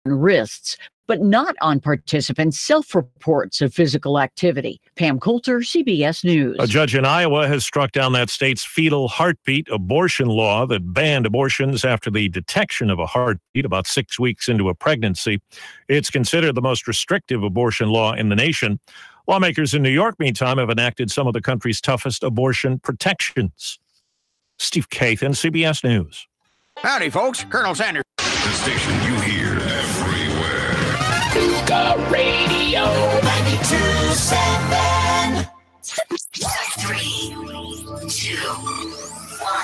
wrists, but not on participants' self-reports of physical activity. Pam Coulter, CBS News. A judge in Iowa has struck down that state's fetal heartbeat abortion law that banned abortions after the detection of a heartbeat about 6 weeks into a pregnancy. It's considered the most restrictive abortion law in the nation. Lawmakers in New York, meantime, have enacted some of the country's toughest abortion protections. Steve Kathan, CBS News. Howdy, folks. Colonel Sanders. The station you hear everywhere. Cougar Radio 92.7. 3, 2, 1.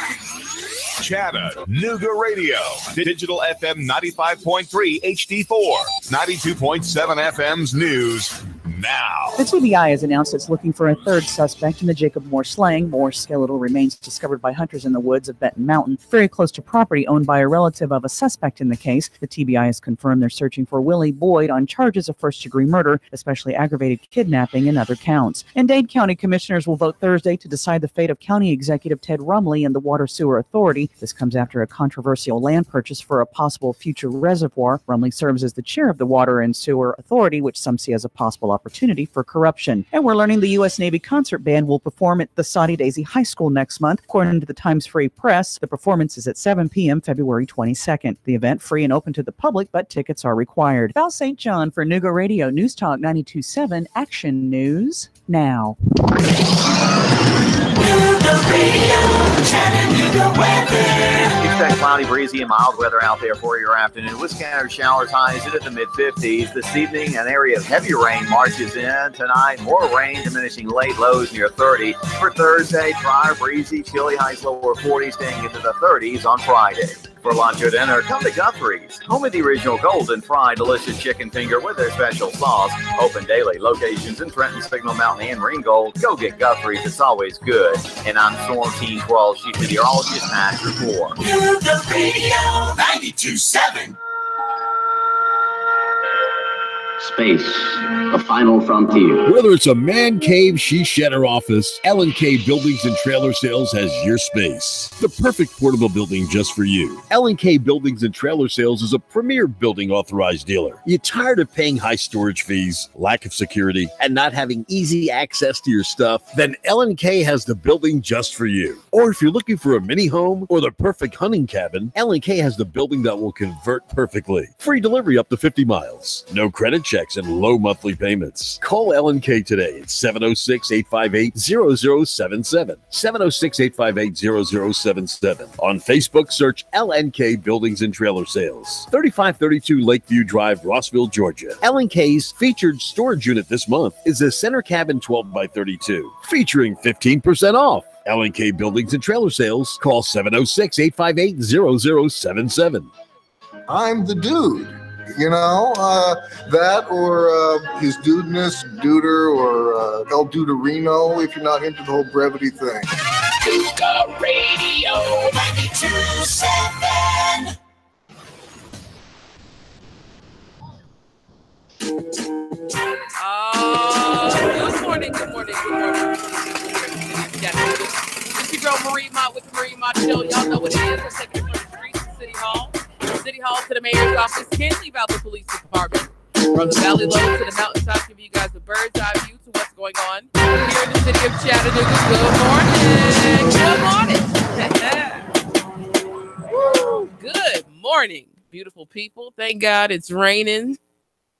Chattanooga Radio. Digital FM 95.3 HD4. 92.7 FM's news. Now. The TBI has announced it's looking for a third suspect in the Jacob Moore slaying. Moore's skeletal remains discovered by hunters in the woods of Benton Mountain, very close to property owned by a relative of a suspect in the case. The TBI has confirmed they're searching for Willie Boyd on charges of first-degree murder, especially aggravated kidnapping and other counts. And Dade County commissioners will vote Thursday to decide the fate of County Executive Ted Rumley and the Water Sewer Authority. This comes after a controversial land purchase for a possible future reservoir. Rumley serves as the chair of the Water and Sewer Authority, which some see as a possible opportunity for corruption. And we're learning the U.S. Navy concert band will perform at the Saudi Daisy High School next month. According to the Times Free Press, the performance is at 7 p.m. February 22nd. The event free and open to the public, but tickets are required. Val St. John for Nougat Radio News Talk 92.7 Action News Now. Expect cloudy, breezy, and mild weather out there for your afternoon with scattered showers, highs into the mid-50s. This evening, an area of heavy rain marches in. Tonight, more rain, diminishing late, lows near 30. For Thursday, dry, breezy, chilly, highs lower 40s, staying into the 30s on Friday. For lunch or dinner, come to Guthrie's, home of the original golden fried delicious chicken finger with their special sauce. Open daily. Locations in Trenton, Signal Mountain, and Ringgold. Go get Guthrie's. It's always good. And I'm Storm Team 12, Chief Meteorologist at your floor. Cougar Radio 92.7. Space, the final frontier. Whether it's a man cave, she shed her office, L&K Buildings and Trailer Sales has your space. The perfect portable building just for you. L&K Buildings and Trailer Sales is a premier building authorized dealer. You tired of paying high storage fees, lack of security, and not having easy access to your stuff? Then L&K has the building just for you. Or if you're looking for a mini home or the perfect hunting cabin, L&K has the building that will convert perfectly. Free delivery up to 50 miles. No credit checks and low monthly payments. Call L&K today at 706-858-0077. 706-858-0077. On Facebook, search L&K Buildings and Trailer Sales. 3532 Lakeview Drive, Rossville, Georgia. L&K's featured storage unit this month is a center cabin 12x32, featuring 15% off. L&K Buildings and Trailer Sales. Call 706-858-0077. I'm the dude. You know, that or his dudeness, Duder, or El Duderino, if you're not into the whole brevity thing. Cougar Radio 92.7. Good morning. This is your Marie Mott with the Marie Mott Show. Y'all know what it is. Let's take it from the streets to City Hall. City Hall to the mayor's office. Can't leave out the police department. From the valley low to the mountaintop, give you guys a bird's eye view to what's going on here in the city of Chattanooga. Good morning. Good morning, beautiful people. Thank God it's raining.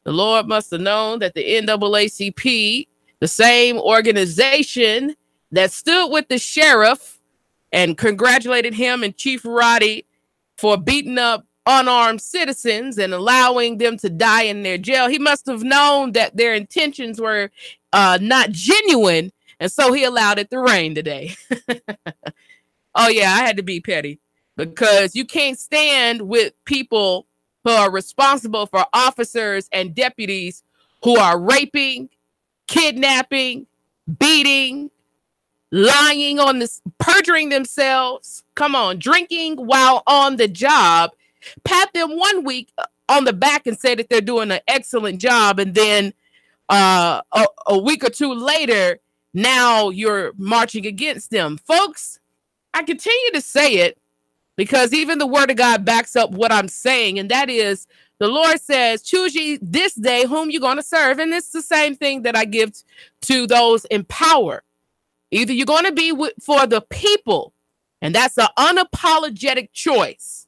The Lord must have known that the NAACP, the same organization that stood with the sheriff and congratulated him and Chief Roddy for beating up unarmed citizens and allowing them to die in their jail. He must have known that their intentions were not genuine, and so he allowed it to rain today. Oh, yeah, I had to be petty because you can't stand with people who are responsible for officers and deputies who are raping, kidnapping, beating, lying on this, perjuring themselves. Come on, drinking while on the job. Pat them 1 week on the back and say that they're doing an excellent job, and then a week or two later, now you're marching against them. Folks, I continue to say it because even the word of God backs up what I'm saying, and that is The Lord says, choose ye this day whom you're going to serve. And it's the same thing that I give to those in power. Either you're going to be for the people, and that's an unapologetic choice,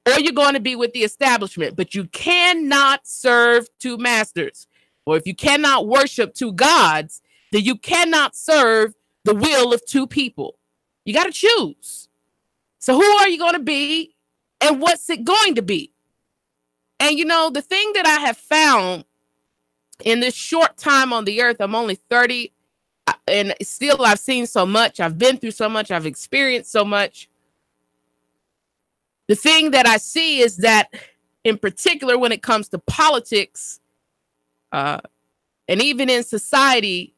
or you're going to be with the establishment. But you cannot serve two masters. Or if you cannot worship two gods, then you cannot serve the will of two people. You got to choose. So who are you going to be, and what's it going to be? And, you know, the thing that I have found in this short time on the earth, I'm only 30, and still I've seen so much. I've been through so much. I've experienced so much. The thing that I see is that, in particular, when it comes to politics, and even in society,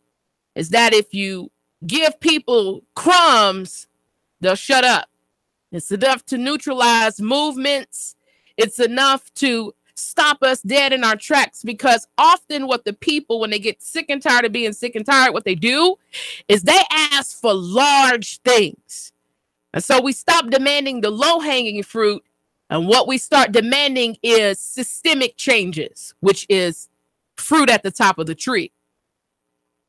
is that if you give people crumbs, they'll shut up. It's enough to neutralize movements. It's enough to stop us dead in our tracks, because often what the people, when they get sick and tired of being sick and tired, what they do is they ask for large things. And so we stop demanding the low-hanging fruit, and what we start demanding is systemic changes, which is fruit at the top of the tree.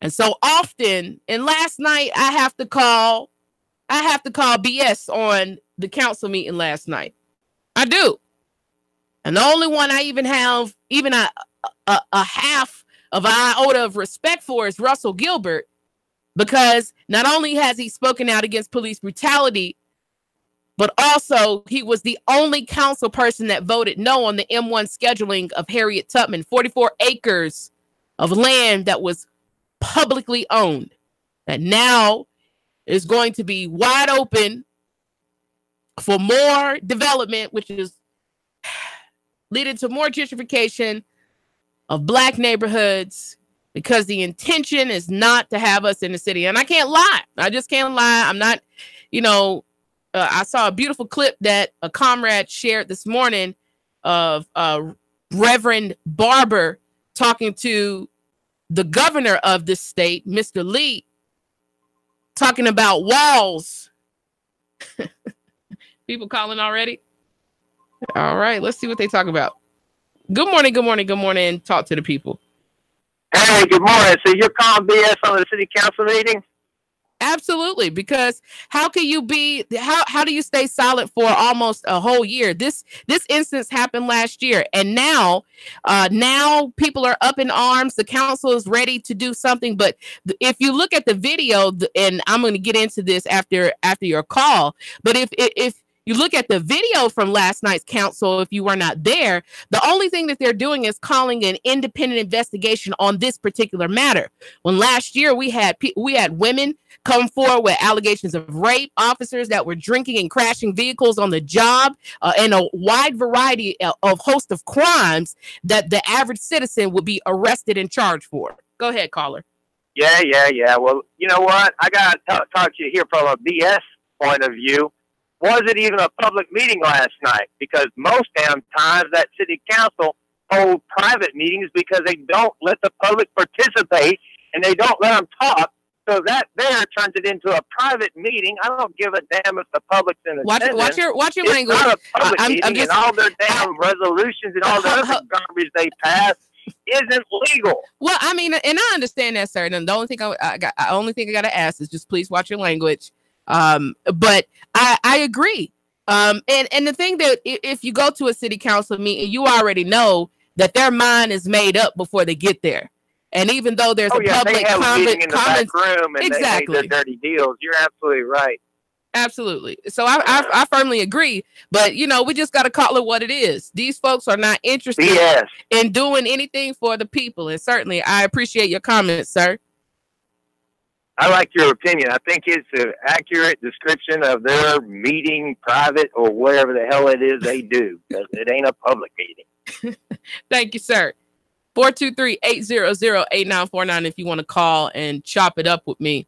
And so often, and last night I have to call BS on the council meeting last night. I do. And the only one I even have even a half of an iota of respect for is Russell Gilbert, because not only has he spoken out against police brutality, but also he was the only council person that voted no on the M1 scheduling of Harriet Tubman, 44 acres of land that was publicly owned, that now is going to be wide open for more development, which is leading to more gentrification of Black neighborhoods, because the intention is not to have us in the city. And I can't lie. I just can't lie. I'm not, you know, I saw a beautiful clip that a comrade shared this morning of Reverend Barber talking to the governor of this state, Mr. Lee, talking about walls. People calling already? All right, let's see what they talk about. Good morning, good morning, good morning. Talk to the people. Hey, good morning. So you're calling BS on the city council meeting? Absolutely, because how can you be, how do you stay silent for almost a whole year? This instance happened last year, and now people are up in arms. The council is ready to do something, but if you look at the video, and I'm going to get into this after your call, but if you look at the video from last night's council, if you were not there, the only thing that they're doing is calling an independent investigation on this particular matter. When last year we had women come forward with allegations of rape, officers that were drinking and crashing vehicles on the job, and a wide variety of host of crimes that the average citizen would be arrested and charged for. Go ahead, caller. Yeah. Well, you know what? I got to talk to you here from a BS point of view. Was it even a public meeting last night? Because most damn times that city council hold private meetings because they don't let the public participate and they don't let them talk. So that there turns it into a private meeting. I don't give a damn if the public's in attendance. Watch your language. It's not a public meeting, and all their damn resolutions and all the other garbage they pass isn't legal. Well, I mean, and I understand that, sir. And the only thing I got to ask is just please watch your language. But I agree. And the thing that if you go to a city council meeting, you already know that their mind is made up before they get there. And even though there's a public comment in the back room and exactly, they make their dirty deals, you're absolutely right. Absolutely. So I firmly agree. But, you know, we just got to call it what it is. These folks are not interested in doing anything for the people. And certainly I appreciate your comments, sir. I like your opinion. I think it's an accurate description of their meeting, private, or whatever the hell it is they do. Because it ain't a public meeting. Thank you, sir. 423-800-8949 if you want to call and chop it up with me.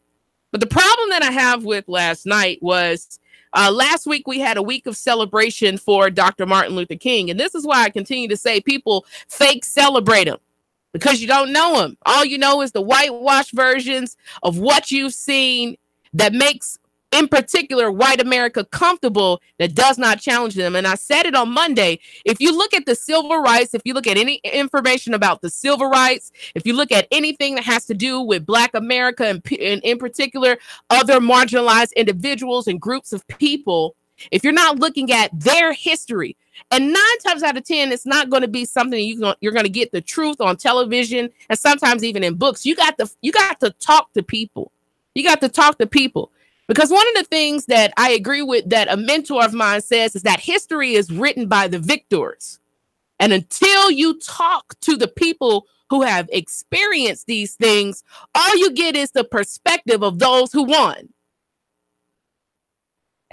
But the problem that I have with last night was last week we had a week of celebration for Dr. Martin Luther King. And this is why I continue to say people fake celebrate him. Because you don't know him. All you know is the whitewash versions of what you've seen that makes in particular, white America, comfortable that does not challenge them. And I said it on Monday. If you look at the civil rights, if you look at any information about the civil rights, if you look at anything that has to do with Black America and in particular other marginalized individuals and groups of people, if you're not looking at their history, and 9 times out of 10, it's not going to be something you're going to get the truth on television and sometimes even in books. You got to talk to people. You got to talk to people. Because one of the things that I agree with that a mentor of mine says is that history is written by the victors. And until you talk to the people who have experienced these things, all you get is the perspective of those who won.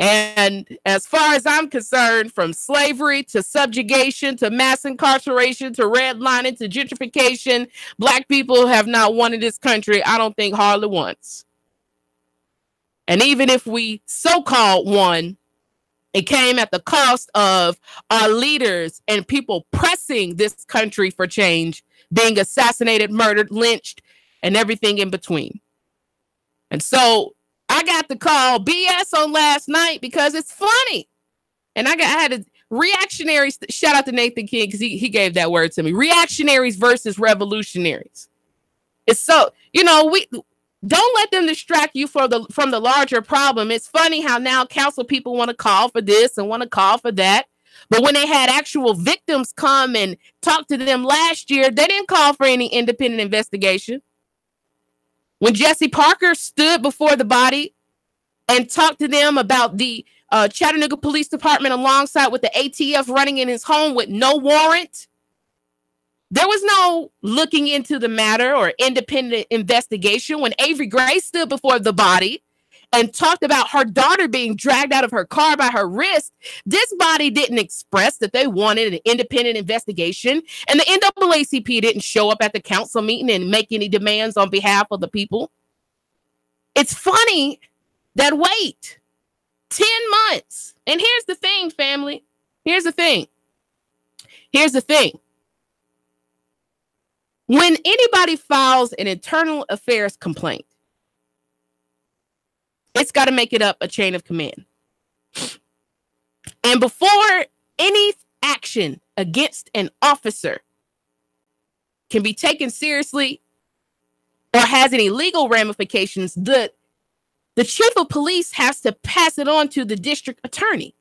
And as far as I'm concerned, from slavery to subjugation to mass incarceration to redlining to gentrification, Black people have not won in this country, I don't think, hardly once. And even if we so-called won, it came at the cost of our leaders and people pressing this country for change, being assassinated, murdered, lynched, and everything in between. And so I got to call BS on last night because it's funny. And I had a reactionaries. Shout out to Nathan King because he gave that word to me. Reactionaries versus revolutionaries. It's so, we don't let them distract you from the larger problem. It's funny how now council people want to call for this and want to call for that. But when they had actual victims come and talk to them last year, they didn't call for any independent investigation. When Jesse Parker stood before the body and talked to them about the Chattanooga Police Department alongside with the ATF running in his home with no warrant, there was no looking into the matter or independent investigation. When Avery Gray stood before the body and talked about her daughter being dragged out of her car by her wrist, this body didn't express that they wanted an independent investigation. And the NAACP didn't show up at the council meeting and make any demands on behalf of the people. It's funny that wait 10 months. And here's the thing, family. Here's the thing. When anybody files an internal affairs complaint, it's got to make it up a chain of command. And before any action against an officer can be taken seriously or has any legal ramifications, the chief of police has to pass it on to the district attorney.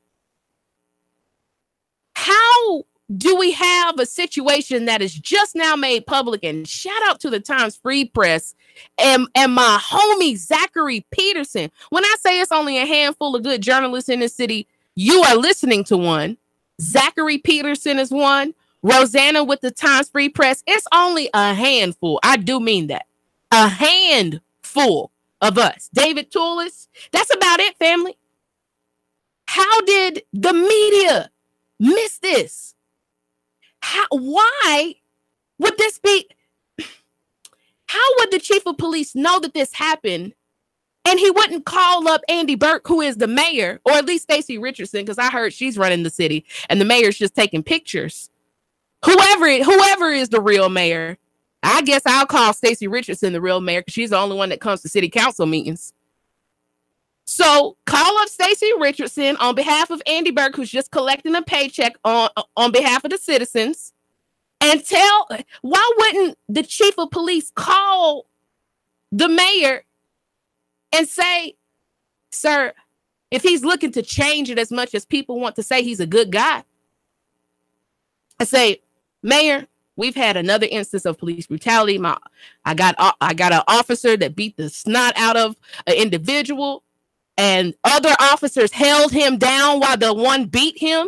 How do we have a situation that is just now made public? And shout out to the Times Free Press and my homie Zachary Peterson. When I say it's only a handful of good journalists in the city, you are listening to one. Zachary Peterson is one. Rosanna with the Times Free Press. It's only a handful. I do mean that. A handful of us. David Toulis. That's about it, family. How did the media miss this? Why would this be? How would the chief of police know that this happened and he wouldn't call up Andy Burke, who is the mayor, or at least Stacey Richardson, because I heard she's running the city and the mayor's just taking pictures. Whoever is the real mayor, I guess I'll call Stacey Richardson the real mayor because she's the only one that comes to city council meetings. So call up Stacey Richardson on behalf of Andy Burke, who's just collecting a paycheck on behalf of the citizens, and why wouldn't the chief of police call the mayor and say, sir, if he's looking to change it as much as people want to say he's a good guy, I say, Mayor, we've had another instance of police brutality. I got an officer that beat the snot out of an individual, and other officers held him down while the one beat him.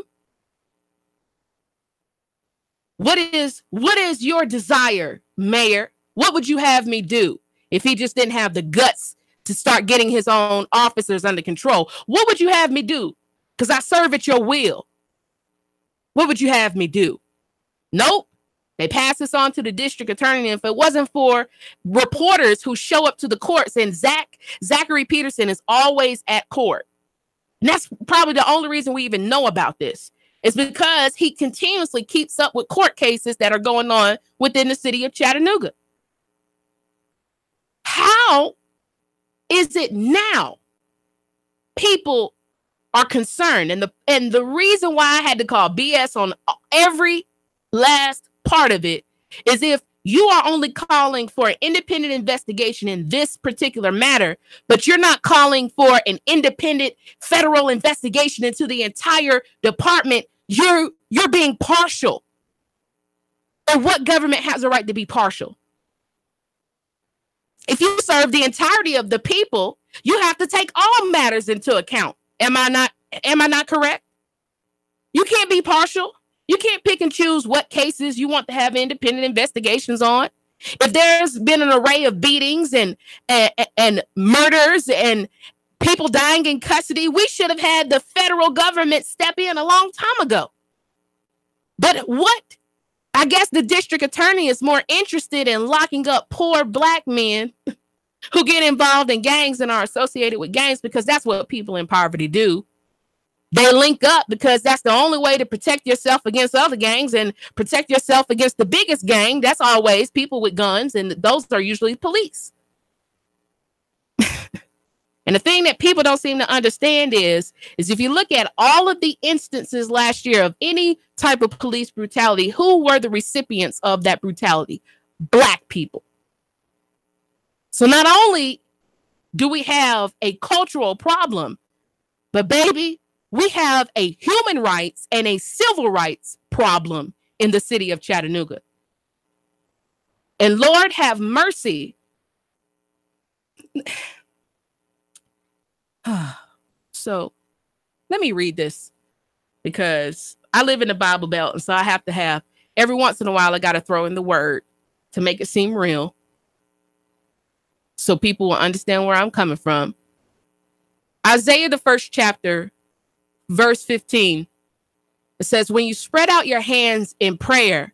What is your desire, Mayor? What would you have me do if he just didn't have the guts to start getting his own officers under control? What would you have me do? Because I serve at your will. What would you have me do? Nope. They pass this on to the district attorney. And if it wasn't for reporters who show up to the courts, and Zachary Peterson is always at court. And that's probably the only reason we even know about this, is because he continuously keeps up with court cases that are going on within the city of Chattanooga. How is it now people are concerned. And the reason why I had to call BS on every last part of it is if you are only calling for an independent investigation in this particular matter, but you're not calling for an independent federal investigation into the entire department, you're being partial. And what government has a right to be partial? If you serve the entirety of the people, you have to take all matters into account. Am I not correct? You can't be partial. You can't pick and choose what cases you want to have independent investigations on. If there's been an array of beatings and murders and people dying in custody, we should have had the federal government step in a long time ago. But what? I guess the district attorney is more interested in locking up poor black men who get involved in gangs and are associated with gangs, because that's what people in poverty do. They link up because that's the only way to protect yourself against other gangs and protect yourself against the biggest gang. That's always people with guns, and those are usually police. And the thing that people don't seem to understand is if you look at all of the instances last year of any type of police brutality, who were the recipients of that brutality? Black people. So not only do we have a cultural problem, but baby, we have a human rights and a civil rights problem in the city of Chattanooga. And Lord have mercy. So let me read this, because I live in the Bible Belt, and so I have to have, every once in a while, I got to throw in the word to make it seem real, so people will understand where I'm coming from. Isaiah, the 1st chapter, verse 15, it says, when you spread out your hands in prayer,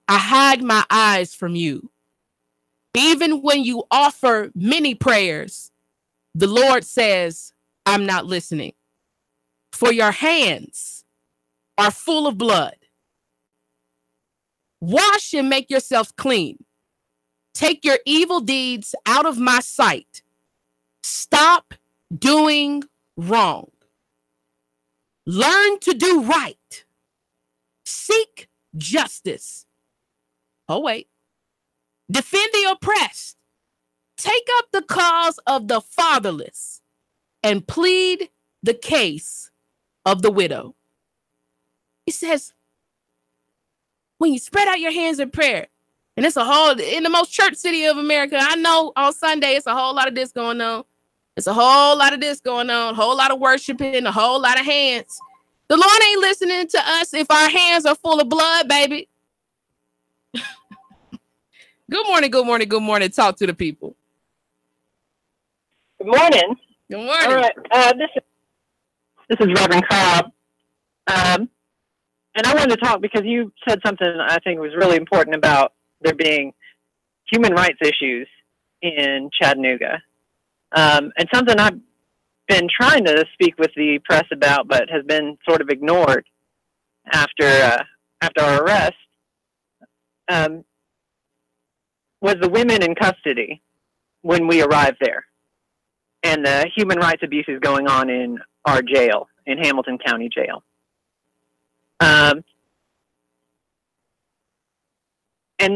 I hide my eyes from you. Even when you offer many prayers, the Lord says, I'm not listening. For your hands are full of blood. Wash and make yourselves clean. Take your evil deeds out of my sight. Stop doing wrong. Learn to do right. Seek justice. Oh, wait. Defend the oppressed. Take up the cause of the fatherless and plead the case of the widow. He says, when you spread out your hands in prayer, and it's a whole, in the most church city of America, I know on Sunday, it's a whole lot of this going on. It's a whole lot of this going on, a whole lot of worshiping, a whole lot of hands. The Lord ain't listening to us if our hands are full of blood, baby. Good morning, good morning, good morning. Talk to the people. Good morning. Good morning. All right. This is Reverend Cobb. And I wanted to talk because you said something I think was really important about there being human rights issues in Chattanooga. And something I've been trying to speak with the press about, but has been sort of ignored after our arrest, was the women in custody when we arrived there, and the human rights abuses going on in our jail, in Hamilton County Jail. And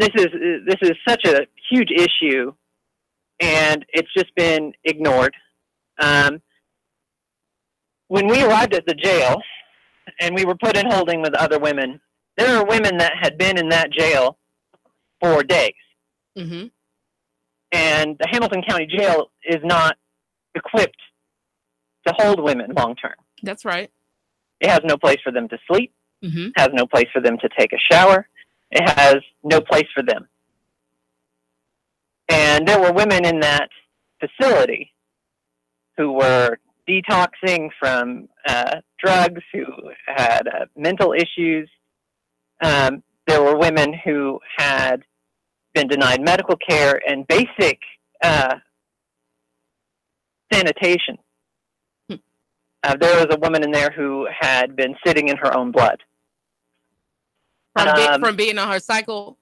this is such a huge issue, and it's just been ignored. When we arrived at the jail and we were put in holding with other women, there are women that had been in that jail for days. Mm-hmm. And the Hamilton County Jail is not equipped to hold women long term. That's right. It has no place for them to sleep. Mm-hmm. Has no place for them to take a shower. It has no place for them. And there were women in that facility who were detoxing from drugs, who had mental issues. There were women who had been denied medical care and basic sanitation. There was a woman in there who had been sitting in her own blood. From being on her cycle?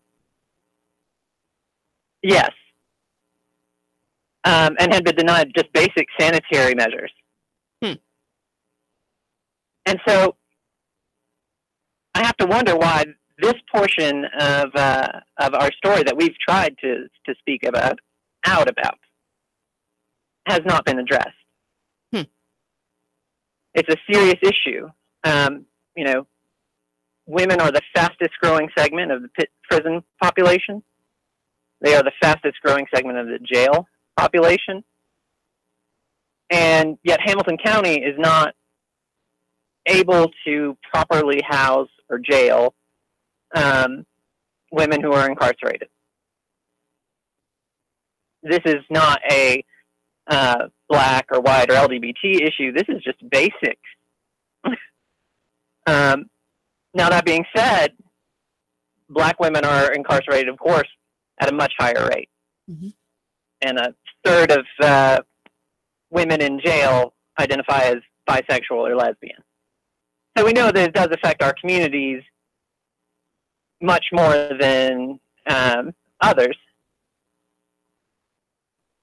Yes. And had been denied just basic sanitary measures. And so I have to wonder why this portion of our story that we've tried to speak about has not been addressed. It's a serious issue. You know, women are the fastest growing segment of the prison population. They are the fastest growing segment of the jail population. And yet Hamilton County is not able to properly house or jail women who are incarcerated. This is not a black or white or LGBT issue. This is just basic. Now, that being said, black women are incarcerated, of course, at a much higher rate. Mm-hmm. And a third of women in jail identify as bisexual or lesbian. So we know that it does affect our communities much more than others.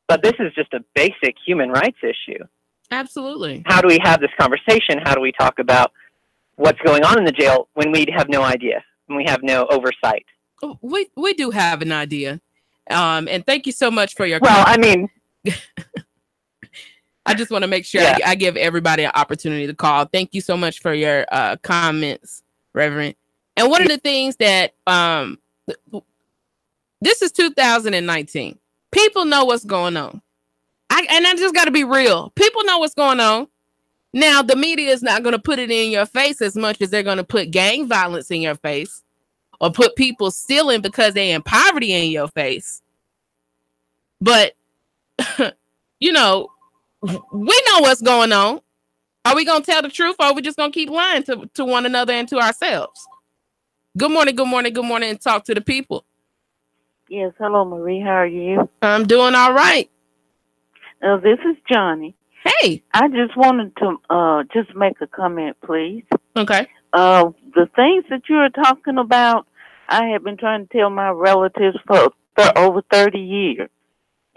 But this is just a basic human rights issue. Absolutely. How do we have this conversation? How do we talk about what's going on in the jail when we have no idea, when we have no oversight? We do have an idea. And thank you so much for your I mean, I just want to make sure I give everybody an opportunity to call. Thank you so much for your comments, Reverend. And one of the things that this is 2019. People know what's going on. I just got to be real. People know what's going on. Now, the media is not going to put it in your face as much as they're going to put gang violence in your face or put people stealing because they're in poverty in your face. But, you know, we know what's going on. Are we going to tell the truth, or are we just going to keep lying to one another and to ourselves? Good morning, good morning, good morning, and talk to the people. Yes, hello, Marie. How are you? I'm doing all right. This is Johnny. Hey. I just wanted to just make a comment, please. Okay. The things that you are talking about, I have been trying to tell my relatives for over 30 years,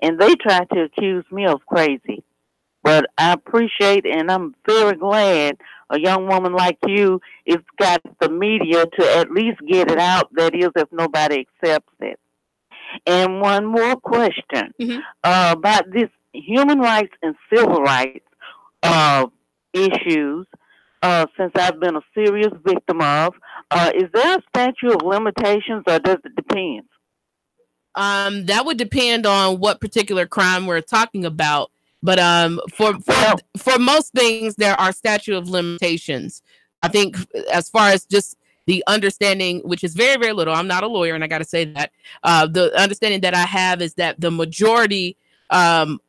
and they try to accuse me of crazy. But I appreciate and I'm very glad a young woman like you has got the media to at least get it out, that is, if nobody accepts it. And one more question about this human rights and civil rights issues, since I've been a serious victim of. Is there a statute of limitations, or does it depend? That would depend on what particular crime we're talking about. But for most things, there are statute of limitations. I think as far as just the understanding, which is very, very little. I'm not a lawyer, and I got to say that. The understanding that I have is that the majority of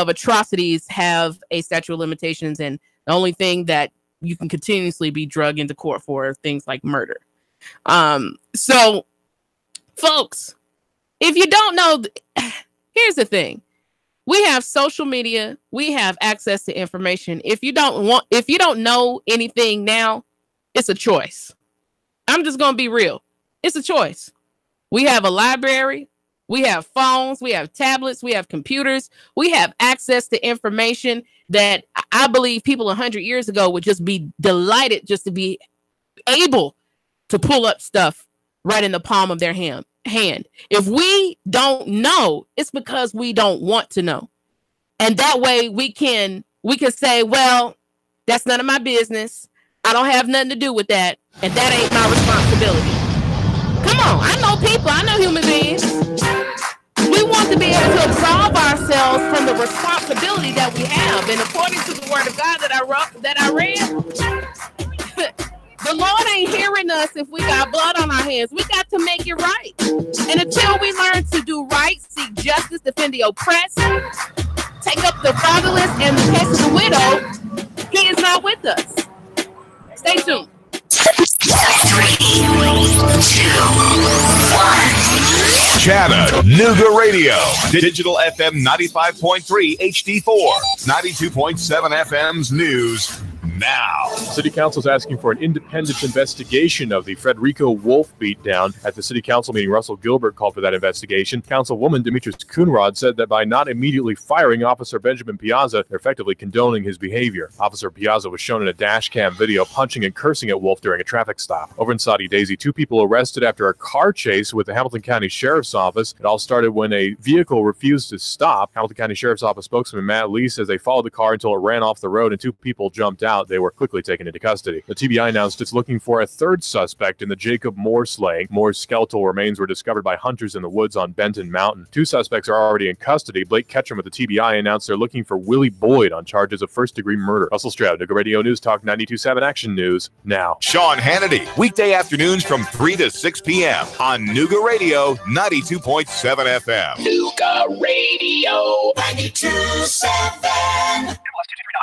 atrocities have a statute of limitations, and the only thing that you can continuously be drugged into court for are things like murder. So, folks, if you don't know, here's the thing. We have social media. We have access to information. If you don't know anything now, it's a choice. I'm just going to be real. It's a choice. We have a library. We have phones. We have tablets. We have computers. We have access to information that I believe people 100 years ago would just be delighted just to be able to pull up stuff right in the palm of their hand. If we don't know, it's because we don't want to know. And that way we can say, well, that's none of my business. I don't have nothing to do with that. And that ain't my responsibility. Come on. I know people. I know human beings. We want to be able to absolve ourselves from the responsibility that we have. And according to the word of God that I read, the Lord ain't hearing us if we got blood on our hands. We got to make it right. And until we learn to do right, seek justice, defend the oppressed, take up the fatherless and the case of the widow, he is not with us. Stay tuned. 3, 2, 1. Chattanooga Radio. Digital FM 95.3 HD4. 92.7 FM's news now. City Council is asking for an independent investigation of the Frederico Wolf beatdown. At the City Council meeting, Russell Gilbert called for that investigation. Councilwoman Demetrius Coonrod said that by not immediately firing Officer Benjamin Piazza, they're effectively condoning his behavior. Officer Piazza was shown in a dash cam video punching and cursing at Wolf during a traffic stop. Over in Saudi Daisy, 2 people arrested after a car chase with the Hamilton County Sheriff's Office. It all started when a vehicle refused to stop. Hamilton County Sheriff's Office spokesman Matt Lee says they followed the car until it ran off the road and 2 people jumped out. They were quickly taken into custody. The TBI announced it's looking for a 3rd suspect in the Jacob Moore slaying. Moore's skeletal remains were discovered by hunters in the woods on Benton Mountain. 2 suspects are already in custody. Blake Ketchum with the TBI announced they're looking for Willie Boyd on charges of first-degree murder. Russell Stroud, Nuga Radio News Talk 92.7 Action News now. Sean Hannity, weekday afternoons from 3 to 6 p.m. on Nuga Radio 92.7 FM. Nuga Radio 92.7.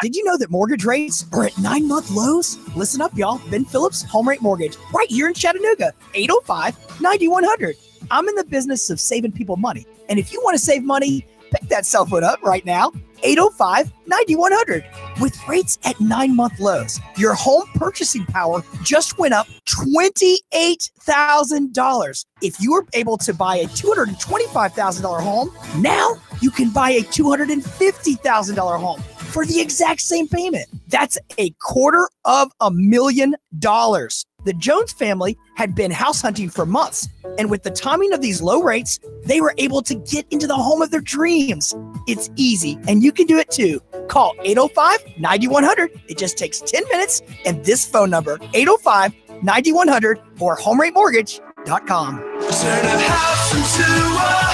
Did you know that mortgage rates are at 9-month lows? Listen up, y'all. Ben Phillips, Home Rate Mortgage, right here in Chattanooga, 805-9100. I'm in the business of saving people money. And if you want to save money, pick that cell phone up right now, 805-9100. With rates at 9-month lows, your home purchasing power just went up $28,000. If you were able to buy a $225,000 home, now you can buy a $250,000 home for the exact same payment. That's $250,000. The Jones family had been house hunting for months, and with the timing of these low rates, they were able to get into the home of their dreams. It's easy, and you can do it too. Call 805-9100. It just takes 10 minutes, and this phone number, 805-9100 or homeratemortgage.com. Turn a house into a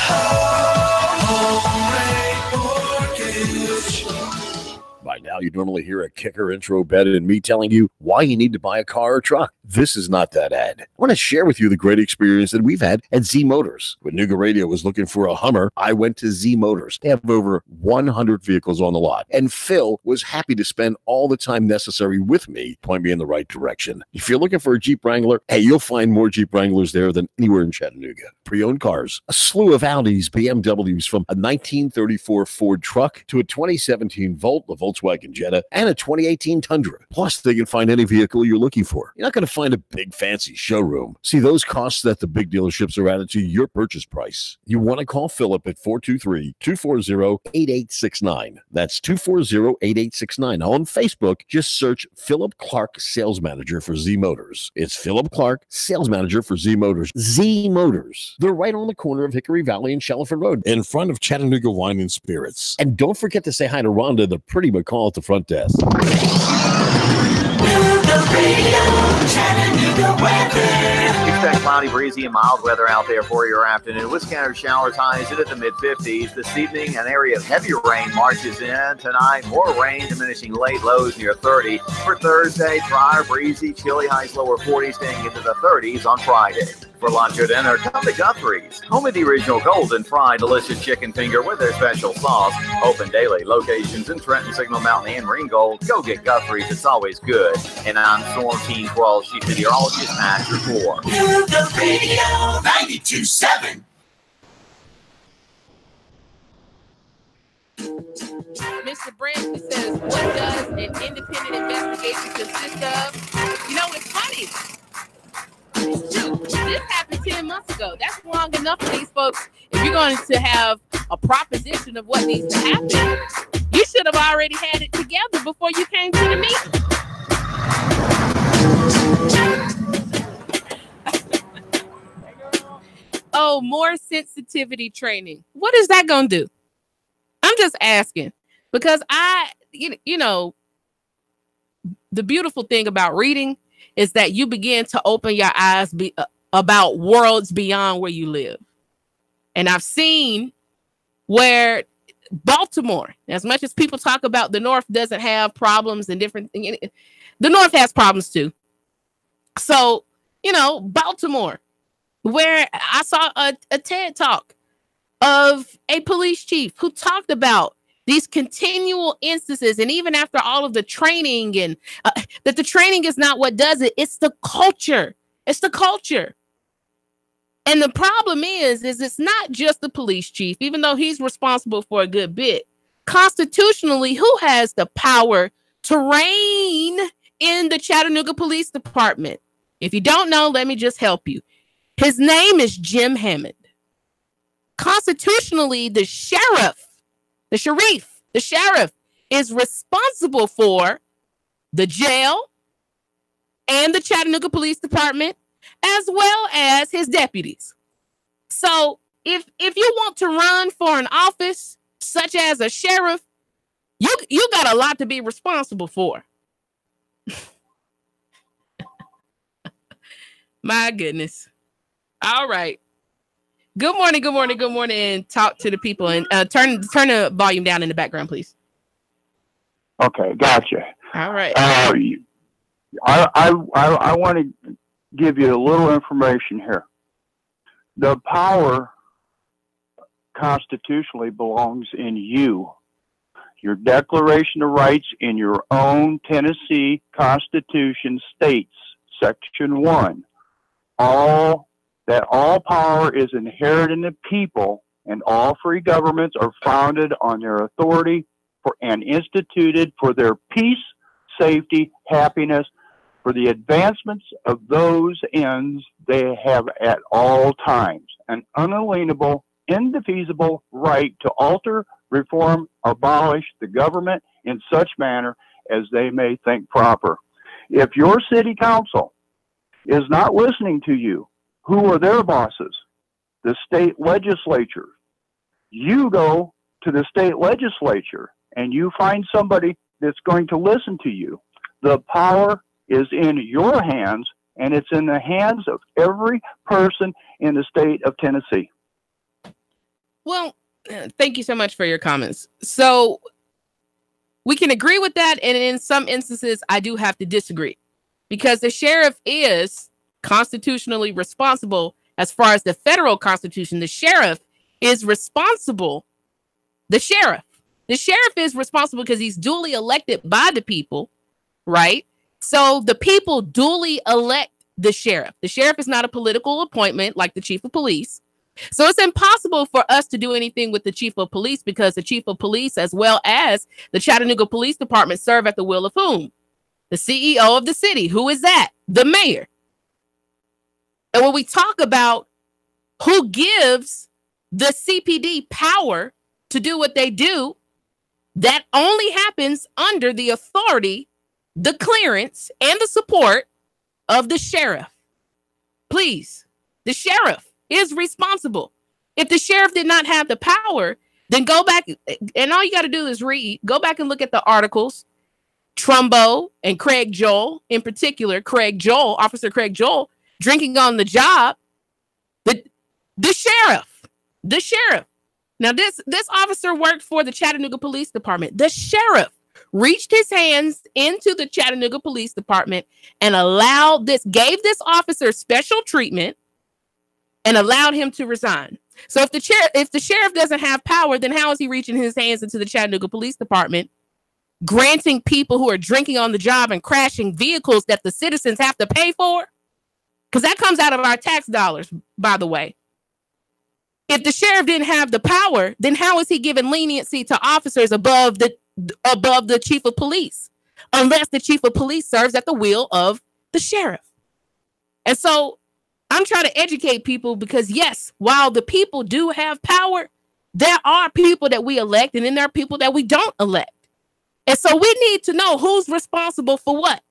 home rate mortgage. By now, you normally hear a kicker intro bed and me telling you why you need to buy a car or truck. This is not that ad. I want to share with you the great experience that we've had at Z Motors. When Nuga Radio was looking for a Hummer, I went to Z Motors. They have over 100 vehicles on the lot. And Phil was happy to spend all the time necessary with me to point me in the right direction. If you're looking for a Jeep Wrangler, hey, you'll find more Jeep Wranglers there than anywhere in Chattanooga. Pre-owned cars, a slew of Audis, BMWs, from a 1934 Ford truck to a 2017 Volt, a Volkswagen Jetta, and a 2018 Tundra. Plus, they can find any vehicle you're looking for. You're not going to find a big fancy showroom. See, those costs at the big dealerships are added to your purchase price. You want to call Philip at 423-240-8869. That's 240-8869. On Facebook, just search Philip Clark, Sales Manager for Z Motors. It's Philip Clark, Sales Manager for Z Motors. Z Motors. They're right on the corner of Hickory Valley and Shalford Road, in front of Chattanooga Wine and Spirits. And don't forget to say hi to Rhonda, the pretty McCall at the front desk. Expect cloudy, breezy, and mild weather out there for your afternoon with scattered showers, highs in at the mid-50s. This evening, an area of heavier rain marches in. Tonight, more rain, diminishing late, lows near 30. For Thursday, dry, breezy, chilly, highs lower 40s, staying into the 30s on Friday. For lunch or dinner, come to Guthrie's. Home of the original golden fried delicious chicken finger with their special sauce. Open daily. Locations in Trenton, Signal Mountain, and Ringgold. Go get Guthrie's. It's always good. And I'm Storm Team 12, Chief Meteorologist at your floor. The Radio 92.7. Mr. Brantley says, what does an independent investigation consist of? You know, it's funny. This happened 10 months ago. That's long enough for these folks. If you're going to have a proposition of what needs to happen, you should have already had it together before you came to the meeting. Oh, more sensitivity training. What is that going to do? I'm just asking because you know, the beautiful thing about reading is that you begin to open your eyes about worlds beyond where you live. And I've seen where Baltimore, as much as people talk about the North doesn't have problems and different things, the North has problems too. So, you know, Baltimore, where I saw a TED talk of a police chief who talked about these continual instances, and even after all of the training, and that the training is not what does it, it's the culture. It's the culture. And the problem is it's not just the police chief, even though he's responsible for a good bit. Constitutionally, who has the power to reign in the Chattanooga Police Department. If you don't know, let me just help you. His name is Jim Hammond. Constitutionally, the sheriff is responsible for the jail and the Chattanooga Police Department, as well as his deputies. So if you want to run for an office such as a sheriff, you got a lot to be responsible for. My goodness. All right. Good morning. Talk to the people and turn the volume down in the background, please. Okay, gotcha. All right. I want to give you a little information here. The power constitutionally belongs in you. Your Declaration of Rights in your own Tennessee Constitution states, Section 1, all power is inherent in the people, and all free governments are founded on their authority and instituted for their peace, safety, happiness, for the advancements of those ends they have at all times, an unalienable, indefeasible right to alter, reform, abolish the government in such manner as they may think proper. If your city council is not listening to you, who are their bosses? The state legislature. You go to the state legislature and you find somebody that's going to listen to you. The power is in your hands, and it's in the hands of every person in the state of Tennessee. Well, thank you so much for your comments. So we can agree with that, and in some instances, I do have to disagree, because the sheriff is constitutionally responsible. As far as the federal constitution, the sheriff is responsible. The sheriff is responsible because he's duly elected by the people, right? So the people duly elect the sheriff. The sheriff is not a political appointment like the chief of police. So it's impossible for us to do anything with the chief of police, because the chief of police, as well as the Chattanooga Police Department, serve at the will of whom? The CEO of the city. Who is that? The mayor. And when we talk about who gives the CPD power to do what they do, that only happens under the authority, the clearance, and the support of the sheriff. Please, the sheriff is responsible. If the sheriff did not have the power, then go back, and all you got to do is go back and look at the articles. Trumbo and Craig Joel, in particular, Officer Craig Joel, drinking on the job. The sheriff. Now, this officer worked for the Chattanooga Police Department. The sheriff reached his hands into the Chattanooga Police Department and gave this officer special treatment and allowed him to resign. So if the sheriff doesn't have power, then how is he reaching his hands into the Chattanooga Police Department, granting people who are drinking on the job and crashing vehicles that the citizens have to pay for? Because that comes out of our tax dollars, by the way. If the sheriff didn't have the power, then how is he giving leniency to officers above the chief of police? Unless the chief of police serves at the will of the sheriff. And so I'm trying to educate people, because yes, while the people do have power, there are people that we elect, and then there are people that we don't elect. And so we need to know who's responsible for what.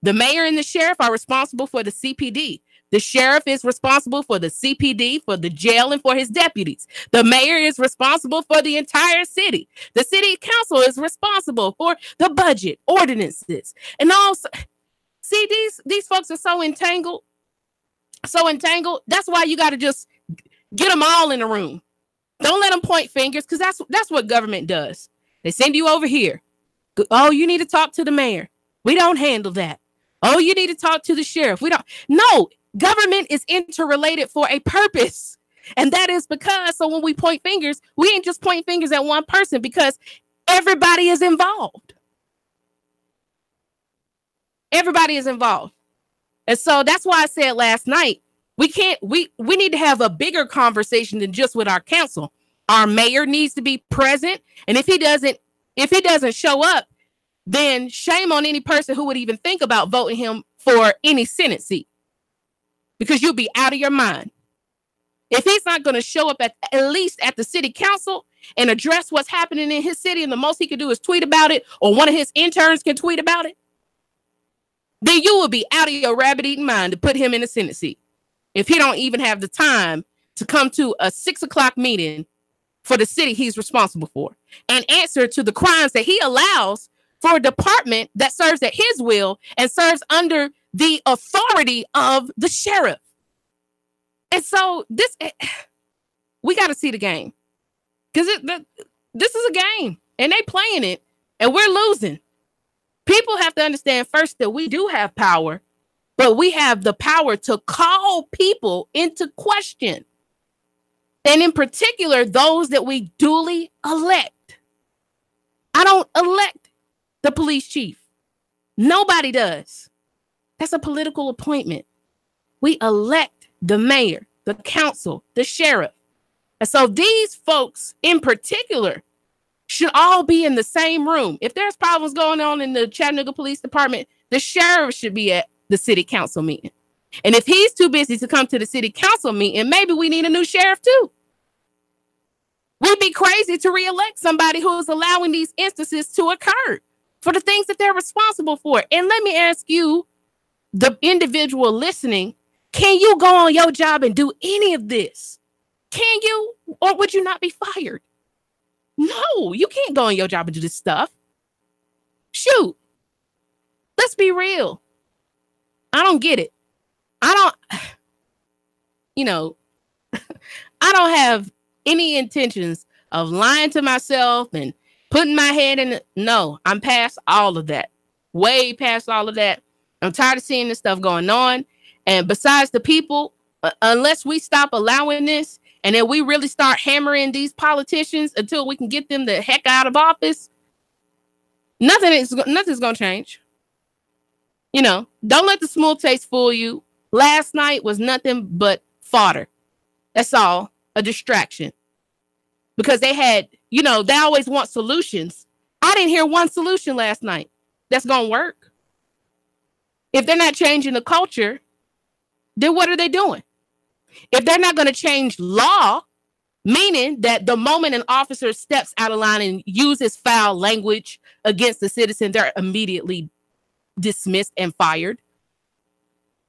The mayor and the sheriff are responsible for the CPD. The sheriff is responsible for the CPD, for the jail, and for his deputies. The mayor is responsible for the entire city. The city council is responsible for the budget, ordinances, and also, see, these folks are so entangled. That's why you got to just get them all in the room. Don't let them point fingers, because that's what government does. They send you over here. Oh, you need to talk to the mayor. We don't handle that. Oh, you need to talk to the sheriff. We don't. No, government is interrelated for a purpose. And that is because, so when we point fingers, we ain't just pointing fingers at one person, because everybody is involved. Everybody is involved. And so that's why I said last night, we need to have a bigger conversation than just with our council. Our mayor needs to be present. And if he doesn't show up, then shame on any person who would even think about voting him for any Senate seat, because you'll be out of your mind. If he's not going to show up at least at the city council and address what's happening in his city, and the most he can do is tweet about it, or one of his interns can tweet about it, then you will be out of your rabbit-eating mind to put him in the Senate seat. If he don't even have the time to come to a 6 o'clock meeting for the city he's responsible for and answer to the crimes that he allows for a department that serves at his will and serves under the authority of the sheriff. And so we got to see the game, because this is a game and they playing it and we're losing. People have to understand first that we do have power, but we have the power to call people into question. And in particular, those that we duly elect. I don't elect the police chief. Nobody does. That's a political appointment. We elect the mayor, the council, the sheriff. And so these folks in particular should all be in the same room. If there's problems going on in the Chattanooga Police Department, the sheriff should be at the city council meeting. And if he's too busy to come to the city council meeting, maybe we need a new sheriff too. We'd be crazy to reelect somebody who is allowing these instances to occur for the things that they're responsible for. And let me ask you, the individual listening, can you go on your job and do any of this? Can you, or would you not be fired? No, you can't go on your job and do this stuff. Shoot. Let's be real. I don't get it. I don't have any intentions of lying to myself and putting my head in it. No, I'm past all of that. Way past all of that. I'm tired of seeing this stuff going on. And besides the people, unless we stop allowing this and then we really start hammering these politicians until we can get them the heck out of office, nothing's going to change. Don't let the smooth taste fool you. Last night was nothing but fodder. That's all. A distraction. Because they had, they always want solutions. I didn't hear one solution last night that's going to work. If they're not changing the culture, then what are they doing? If they're not going to change law, meaning that the moment an officer steps out of line and uses foul language against the citizen, they're immediately dismissed and fired,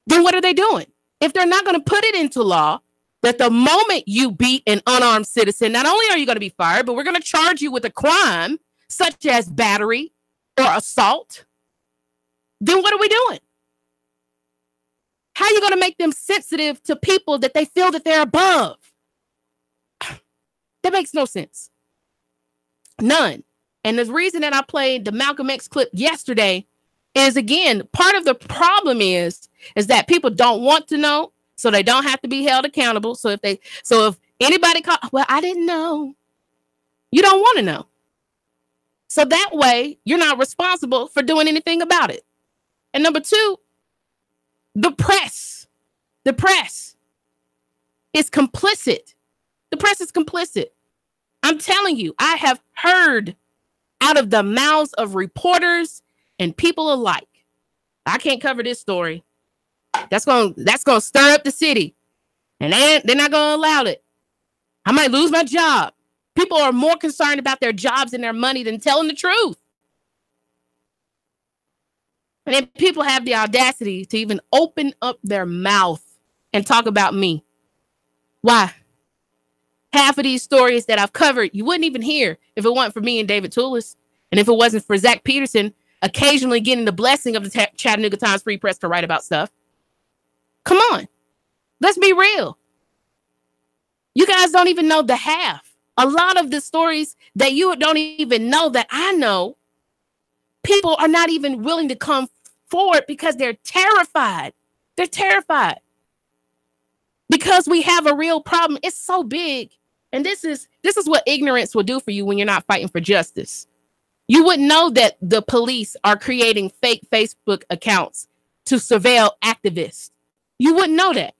then what are they doing? If they're not going to put it into law that the moment you beat an unarmed citizen, not only are you going to be fired, but we're going to charge you with a crime such as battery or assault, then what are we doing? How are you going to make them sensitive to people that they feel that they're above? That makes no sense. None. And the reason that I played the Malcolm X clip yesterday is, again, part of the problem is that people don't want to know, so they don't have to be held accountable. So if anybody I didn't know, you don't want to know. So that way you're not responsible for doing anything about it. And number two, the press is complicit. The press is complicit. I'm telling you, I have heard out of the mouths of reporters and people alike. I can't cover this story. That's going to stir up the city. And they're not going to allow it. I might lose my job. People are more concerned about their jobs and their money than telling the truth. And then people have the audacity to even open up their mouth and talk about me. Why? Half of these stories that I've covered, you wouldn't even hear if it wasn't for me and David Toulis. And if it wasn't for Zach Peterson occasionally getting the blessing of the Chattanooga Times Free Press to write about stuff. Come on. Let's be real. You guys don't even know the half. A lot of the stories that you don't even know that I know, people are not even willing to come forward because they're terrified. They're terrified. Because we have a real problem. It's so big. And this is what ignorance will do for you when you're not fighting for justice. You wouldn't know that the police are creating fake Facebook accounts to surveil activists. You wouldn't know that.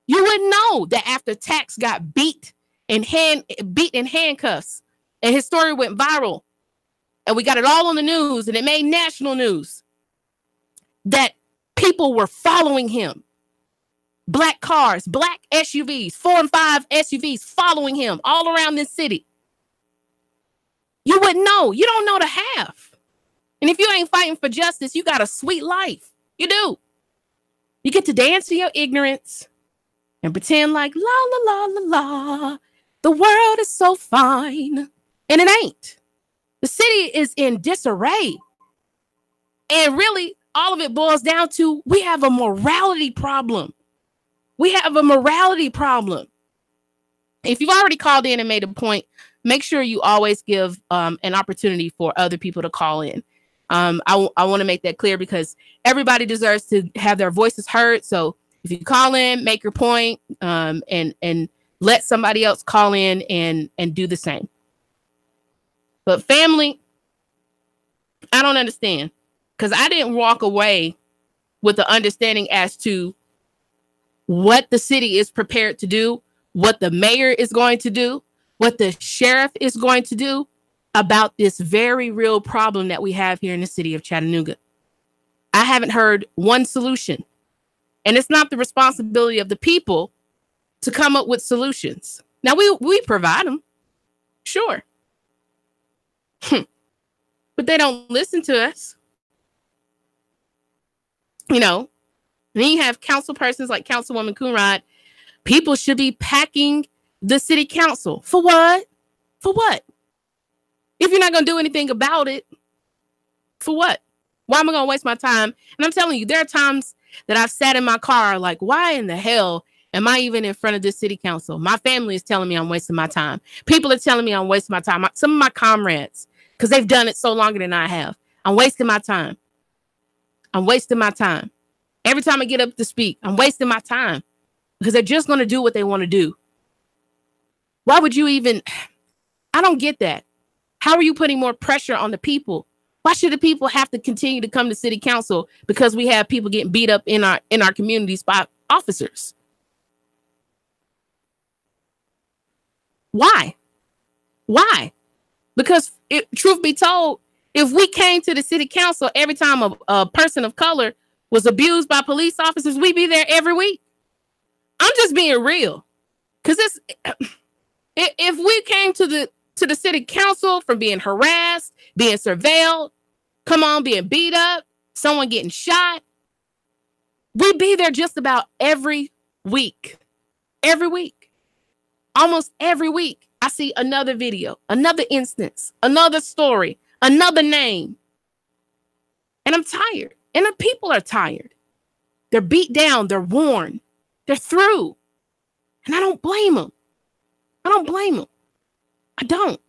You wouldn't know that after Tax got beat in handcuffs and his story went viral, and we got it all on the news, and it made national news, that people were following him. Black cars, black SUVs, 4 and 5 SUVs following him all around this city. You wouldn't know. You don't know the half. And if you ain't fighting for justice, you got a sweet life. You do. You get to dance to your ignorance and pretend like la la la la la. The world is so fine. And it ain't. The city is in disarray. And really, all of it boils down to we have a morality problem. We have a morality problem. If you've already called in and made a point, make sure you always give an opportunity for other people to call in. I want to make that clear because everybody deserves to have their voices heard. So if you call in, make your point, and let somebody else call in and do the same. But family, I don't understand, because I didn't walk away with the understanding as to what the city is prepared to do, what the mayor is going to do, what the sheriff is going to do about this very real problem that we have here in the city of Chattanooga. I haven't heard one solution. And it's not the responsibility of the people to come up with solutions. Now, we provide them. Sure. But they don't listen to us. You know, and then you have council persons like Councilwoman Coonrod. People should be packing the city council. For what? For what? If you're not going to do anything about it, for what? Why am I going to waste my time? And I'm telling you, there are times that I've sat in my car like, why in the hell am I even in front of this city council? My family is telling me I'm wasting my time. People are telling me I'm wasting my time. Some of my comrades, because they've done it so longer than I have. I'm wasting my time. I'm wasting my time. Every time I get up to speak, I'm wasting my time because they're just going to do what they want to do. Why would you even? I don't get that. How are you putting more pressure on the people? Why should the people have to continue to come to city council because we have people getting beat up in our communities by officers? Why? Why? Because truth be told, if we came to the city council every time a person of color was abused by police officers, we'd be there every week. I'm just being real. Because if we came to the city council from being harassed, being surveilled, being beat up, someone getting shot, we'd be there just about every week. Every week. Almost every week, I see another video, another instance, another story, another name. And I'm tired. And the people are tired. They're beat down. They're worn. They're through. And I don't blame them. I don't blame them. I don't.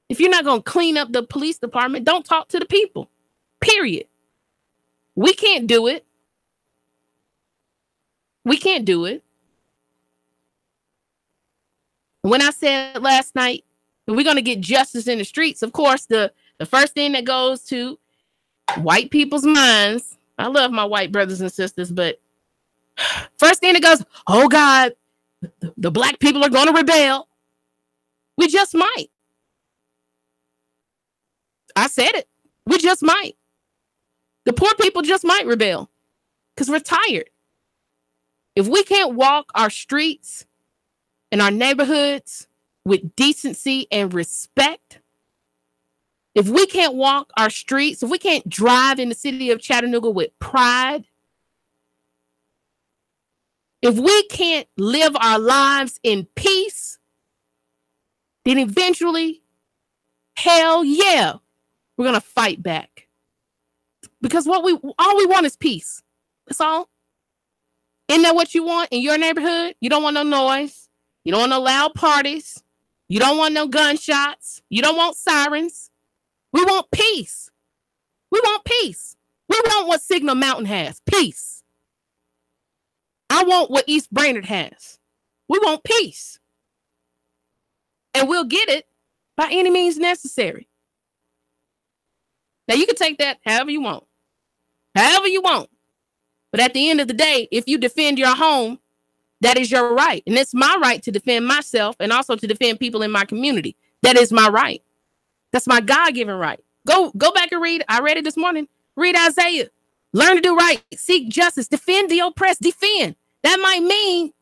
If you're not going to clean up the police department, don't talk to the people. Period. We can't do it. We can't do it. When I said last night, we're going to get justice in the streets, of course, the first thing that goes to white people's minds, I love my white brothers and sisters, but first thing that goes, oh God, the black people are going to rebel. We just might. I said it. We just might. The poor people just might rebel because we're tired. If we can't walk our streets and our neighborhoods with decency and respect, if we can't walk our streets, if we can't drive in the city of Chattanooga with pride, if we can't live our lives in peace, then eventually, hell yeah, we're going to fight back. Because all we want is peace. That's all. Isn't that what you want in your neighborhood? You don't want no noise. You don't want no loud parties. You don't want no gunshots. You don't want sirens. We want peace. We want peace. We want what Signal Mountain has. Peace. I want what East Brainerd has. We want peace. And we'll get it by any means necessary. Now, you can take that however you want. However you want. But at the end of the day, if you defend your home, that is your right. And it's my right to defend myself and also to defend people in my community. That is my right. That's my God-given right. Go back and read. I read it this morning. Read Isaiah. Learn to do right. Seek justice. Defend the oppressed. Defend. That might mean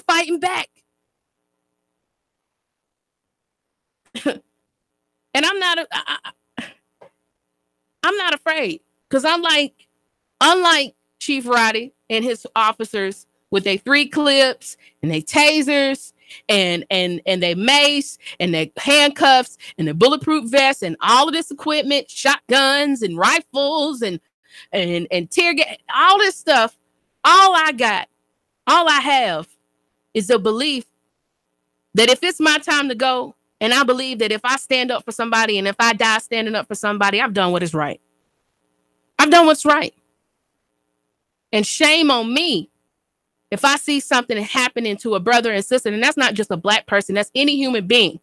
fighting back. And I'm not afraid, because unlike Chief Roddy and his officers with their 3 clips and their tasers and their mace and their handcuffs and their bulletproof vests and all of this equipment, shotguns and rifles and tear gas, all this stuff, all I have is a belief that if it's my time to go, and I believe that if I stand up for somebody and if I die standing up for somebody, I've done what is right. I've done what's right. And shame on me if I see something happening to a brother and sister, and that's not just a black person, that's any human being,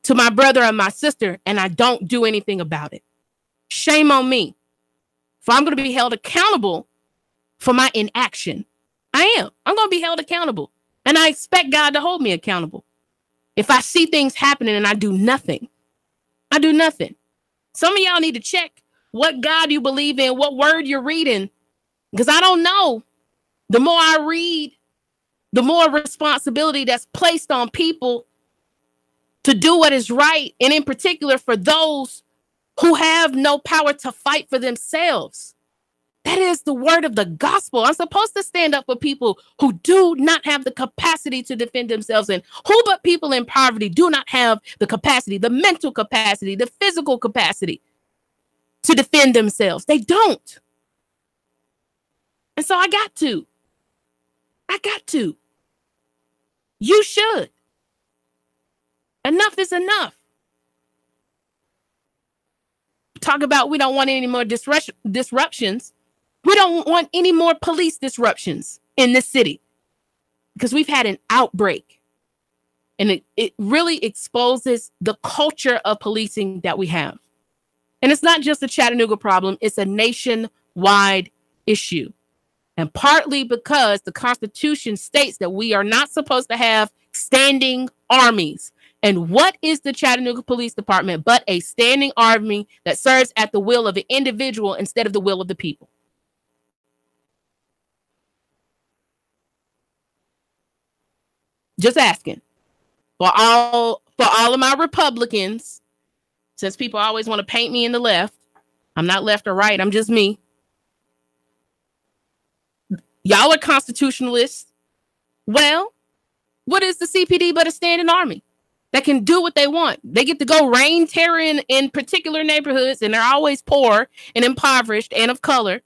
to my brother or my sister, and I don't do anything about it. Shame on me. So I'm going to be held accountable for my inaction. I am. I'm going to be held accountable. And I expect God to hold me accountable. If I see things happening and I do nothing, I do nothing. Some of y'all need to check what God you believe in, what word you're reading, because I don't know. The more I read, the more responsibility that's placed on people to do what is right. And in particular, for those who have no power to fight for themselves. That is the word of the gospel. I'm supposed to stand up for people who do not have the capacity to defend themselves. And who but people in poverty do not have the capacity, the mental capacity, the physical capacity to defend themselves? They don't. And so I got to. You should. Enough is enough. Talk about we don't want any more disruptions. We don't want any more police disruptions in this city because we've had an outbreak. And it really exposes the culture of policing that we have. And it's not just a Chattanooga problem. It's a nationwide issue. And partly because the Constitution states that we are not supposed to have standing armies. And what is the Chattanooga Police Department but a standing army that serves at the will of the individual instead of the will of the people? Just asking. For all of my Republicans, since people always want to paint me in the left, I'm not left or right, I'm just me. Y'all are constitutionalists. Well, what is the CPD but a standing army that can do what they want? They get to go reign terror in particular neighborhoods, and they're always poor and impoverished and of color,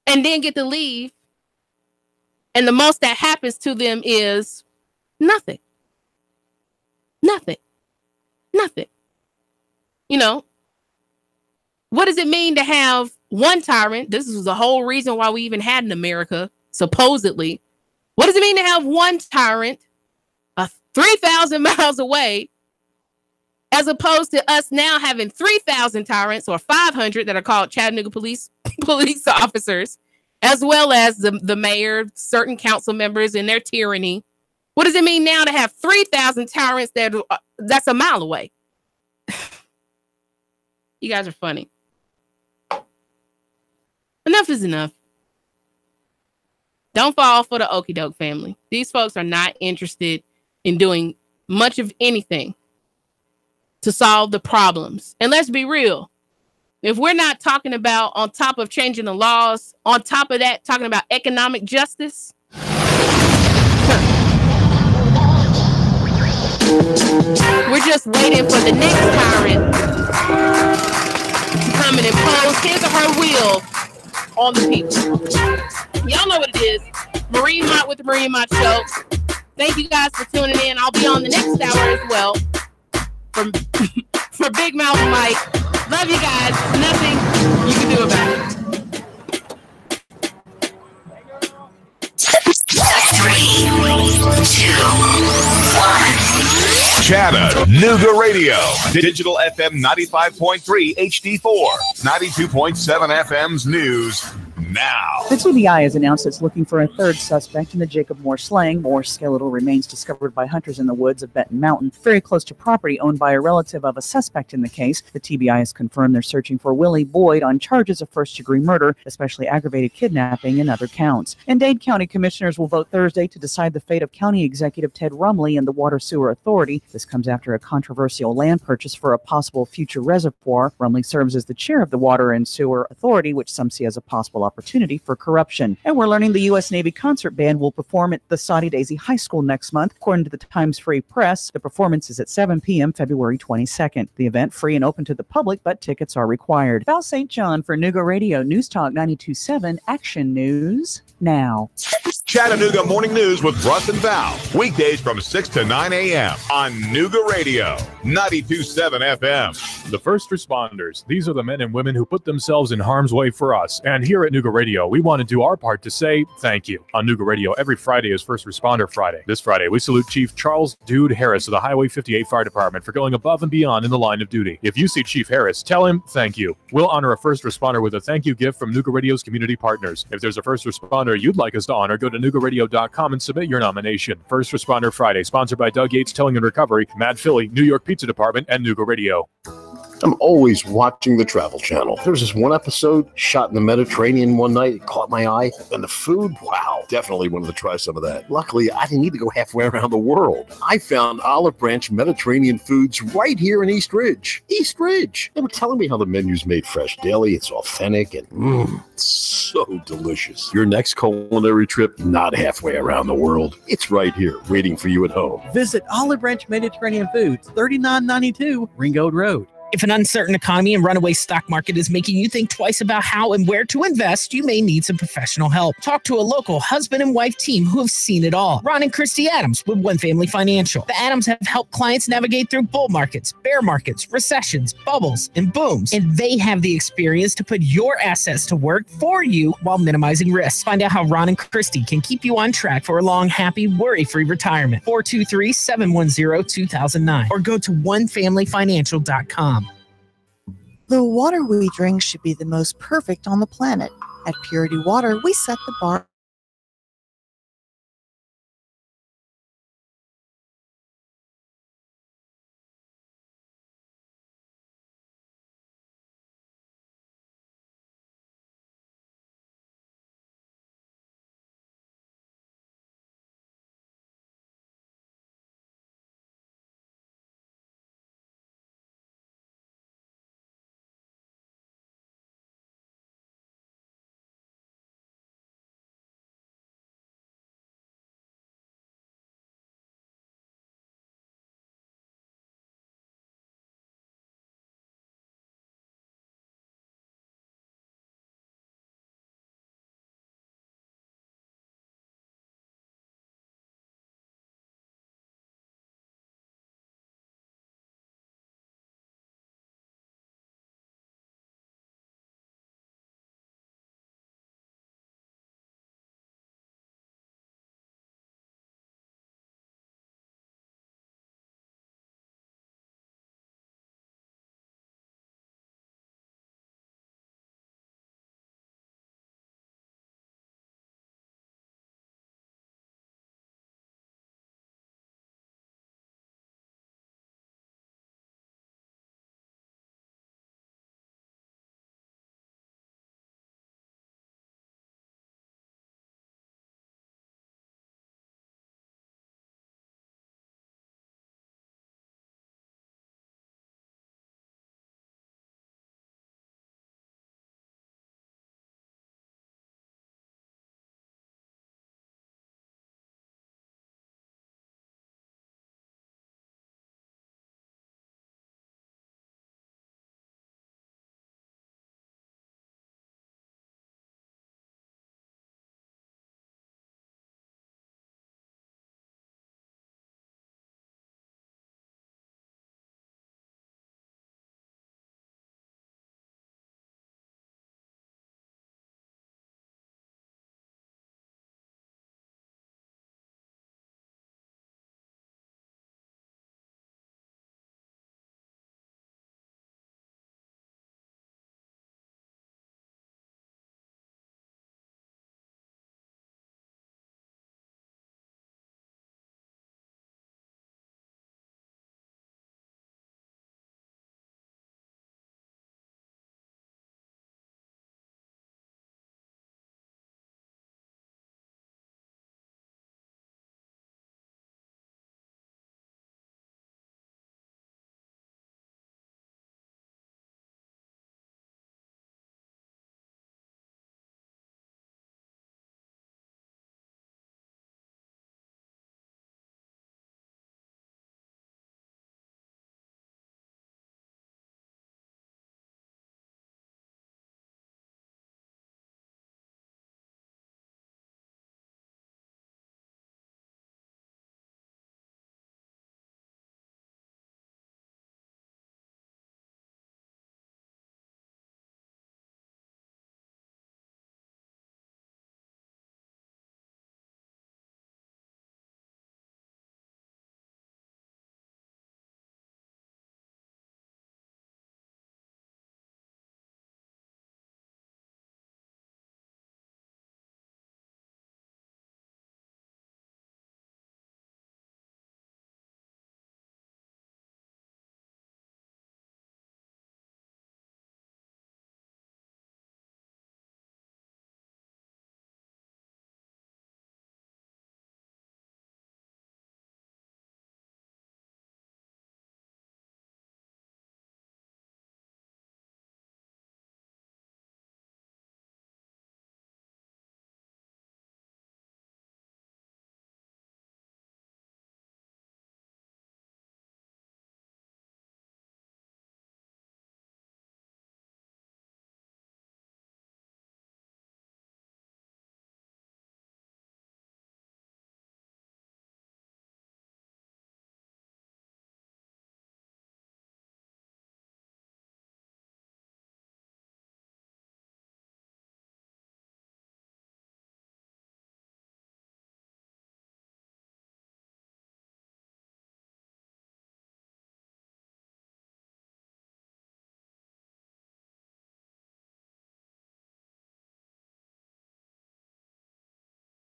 and then get to leave. And the most that happens to them is nothing. Nothing. Nothing. You know, what does it mean to have one tyrant? This is the whole reason why we even had in America, supposedly. What does it mean to have one tyrant 3,000 miles away, as opposed to us now having 3,000 tyrants or 500 that are called Chattanooga police officers, as well as the mayor, certain council members and their tyranny? What does it mean now to have 3,000 tyrants that's a mile away? You guys are funny. Enough is enough. Don't fall for the okie doke family. These folks are not interested in doing much of anything to solve the problems. And let's be real. If we're not talking about, on top of changing the laws, on top of that, talking about economic justice. We're just waiting for the next tyrant to come and impose his or her will on the people. Y'all know what it is. Marine Mott with the Marine Mott Show. Thank you guys for tuning in. I'll be on the next hour as well. For Big Mouth Mike. Love you guys. Nothing you can do about it. 3, 2, 1. Chattanooga Radio. Digital FM 95.3 HD4. 92.7 FM's news. now. The TBI has announced it's looking for a third suspect in the Jacob Moore slaying. More skeletal remains discovered by hunters in the woods of Benton Mountain, very close to property owned by a relative of a suspect in the case. The TBI has confirmed they're searching for Willie Boyd on charges of first-degree murder, especially aggravated kidnapping and other counts. And Dade County commissioners will vote Thursday to decide the fate of County Executive Ted Rumley and the Water Sewer Authority. This comes after a controversial land purchase for a possible future reservoir. Rumley serves as the chair of the Water and Sewer Authority, which some see as a possible opportunity for corruption. And we're learning the U.S. Navy concert band will perform at the Saudi Daisy High School next month. According to the Times Free Press, the performance is at 7 p.m. February 22nd. The event free and open to the public, but tickets are required. Val St. John for Nuga Radio News Talk 92.7 Action News now. Chattanooga Morning News with Russ and Val. Weekdays from 6 to 9 a.m. on Nuga Radio 92.7 FM. The first responders. These are the men and women who put themselves in harm's way for us. And here at Nuga Radio, we want to do our part to say thank you. On Nuga Radio, every Friday is First Responder Friday. This Friday, we salute Chief Charles Dude Harris of the Highway 58 Fire Department for going above and beyond in the line of duty. If you see Chief Harris, tell him thank you. We'll honor a first responder with a thank you gift from Nuga Radio's community partners. If there's a first responder you'd like us to honor, go to NugaRadio.com and submit your nomination. First Responder Friday, sponsored by Doug Yates Towing and Recovery, Mad Philly, New York Pizza Department, and Nuga Radio. I'm always watching the Travel Channel. There was this one episode shot in the Mediterranean one night. It caught my eye. And the food, wow, definitely wanted to try some of that. Luckily, I didn't need to go halfway around the world. I found Olive Branch Mediterranean foods right here in East Ridge. East Ridge. They were telling me how the menu's made fresh daily. It's authentic and it's so delicious. Your next culinary trip, not halfway around the world. It's right here, waiting for you at home. Visit Olive Branch Mediterranean Foods, 3992 Ringgold Road. If an uncertain economy and runaway stock market is making you think twice about how and where to invest, you may need some professional help. Talk to a local husband and wife team who have seen it all. Ron and Christy Adams with One Family Financial. The Adams have helped clients navigate through bull markets, bear markets, recessions, bubbles, and booms. And they have the experience to put your assets to work for you while minimizing risk. Find out how Ron and Christy can keep you on track for a long, happy, worry-free retirement. 423-710-2009 or go to onefamilyfinancial.com. The water we drink should be the most perfect on the planet. At Purity Water, we set the bar